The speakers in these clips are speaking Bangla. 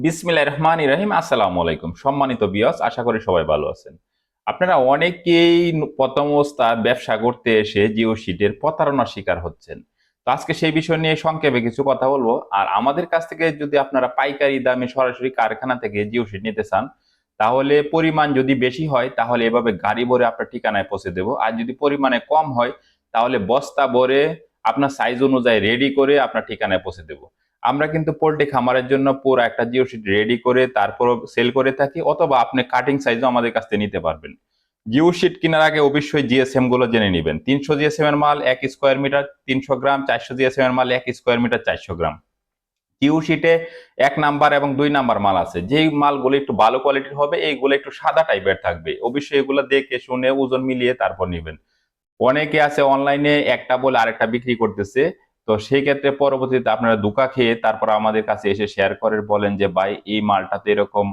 বিসমিল্লাহির রহমানির রহিম। আসসালামু আলাইকুম। সম্মানিত ভিউয়ার্স, আশা করি সবাই ভালো আছেন। আপনারা অনেকেই প্রথম অবস্থায় ব্যবসা করতে এসে জিও শিটের প্রতারণার শিকার হচ্ছেন। তো আজকে সেই বিষয় নিয়ে সংক্ষেপে কিছু কথা বলবো। আর আমাদের কাছ থেকে যদি আপনারা পাইকারি দামে সরাসরি কারখানা থেকে জিও শিট নিতে চান, তাহলে পরিমাণ যদি বেশি হয় তাহলে এভাবে গাড়ি ভরে আপনার ঠিকানায় পৌঁছে দেবো। আর যদি পরিমাণে কম হয় তাহলে বস্তা ভরে আপনার সাইজ অনুযায়ী রেডি করে আপনার ঠিকানায় পৌঁছে দেবো। আমরা কিন্তু পোল্ট্রি খামারের জন্য পুরো একটা জিও শিট রেডি করে তারপর সেল করে থাকি, অথবা আপনি কাটিং সাইজও আমাদের কাছ থেকে নিতে পারবেন। জিও শিট কেনার আগে অবশ্যই জিএসএম গুলো জেনে নেবেন। 300 জিএসএম এর মাল 1 স্কোয়ার মিটার 300 গ্রাম, 400 জিএসএম এর মাল 1 স্কোয়ার মিটার 400 গ্রাম। জিও শিটে 1 নাম্বার এবং 2 নাম্বার মাল আছে। যেই মালগুলো একটু ভালো কোয়ালিটির হবে এইগুলো একটু সাদা টাইপের থাকবে, অবশ্যই এগুলো দেখে শুনে ওজন মিলিয়ে তারপর নেবেন। অনেকে আছে অনলাইনে একটা বলে আরেকটা বিক্রি করতেছে। তো সেই ক্ষেত্রে পরবর্তীতে আপনারা ধোঁকা খেয়ে তারপর আমাদের কাছে এসে শেয়ার করে বলেন যে ভাই এই মালটা তো এরকম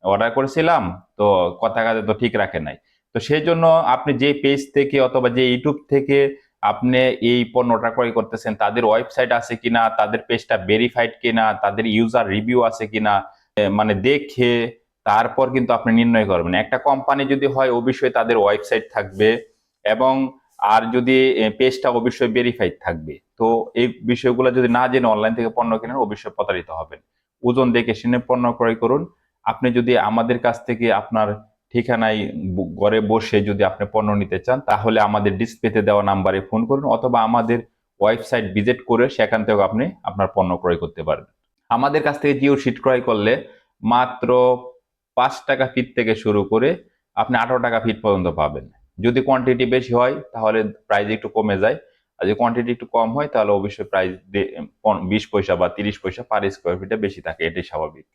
অর্ডার করেছিলাম, তো কথা কাজে তো ঠিক রাখে নাই। তো সেই জন্য আপনি যে পেজ থেকে অথবা যে ইউটিউব থেকে আপনি এই পণ্যটা ক্রয় করতেছেন তাদের ওয়েবসাইট আছে কিনা, তাদের পেজটা ভেরিফাইড কিনা, তাদের ইউজার রিভিউ আছে কিনা, মানে দেখে তারপর কিন্তু আপনি নির্ণয় করবেন। একটা কোম্পানি যদি হয় অবশ্যই তাদের ওয়েবসাইট থাকবে, এবং আর যদি পেজটা অবশ্যই ভেরিফাইড থাকবে। তো এই বিষয়গুলো যদি না জেনে অনলাইন থেকে পণ্য কেনেন অবশ্যই প্রতারিত হবেন। ওজন দেখে শুনে পণ্য ক্রয় করুন। আপনি যদি আমাদের কাছ থেকে আপনার ঠিকানায় ঘরে বসে যদি আপনি পণ্য নিতে চান তাহলে আমাদের ডিসপ্লেতে দেওয়া নাম্বারে ফোন করুন, অথবা আমাদের ওয়েবসাইট ভিজিট করে সেখান থেকে আপনি আপনার পণ্য ক্রয় করতে পারবেন। আমাদের কাছ থেকে জিও শিট ক্রয় করলে মাত্র 5 টাকা ফিট থেকে শুরু করে আপনি 18 টাকা ফিট পর্যন্ত পাবেন। যদি কোয়ান্টিটি বেশি হয় তাহলে প্রাইস একটু কমে যায়, আর যদি কোয়ান্টিটি একটু কম হয় তাহলে অবশ্যই প্রাইস 20 পয়সা বা 30 পয়সা পার স্কোয়ার ফিটে বেশি থাকে, এটাই স্বাভাবিক।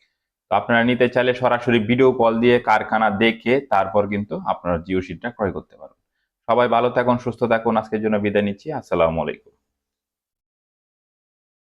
তো আপনারা নিতে চাইলে সরাসরি ভিডিও কল দিয়ে কারখানা দেখে তারপর কিন্তু আপনারা জিও শিটটা ক্রয় করতে পারবেন। সবাই ভালো থাকুন, সুস্থ থাকুন। আজকের জন্য বিদায় নিচ্ছি। আসসালামু আলাইকুম।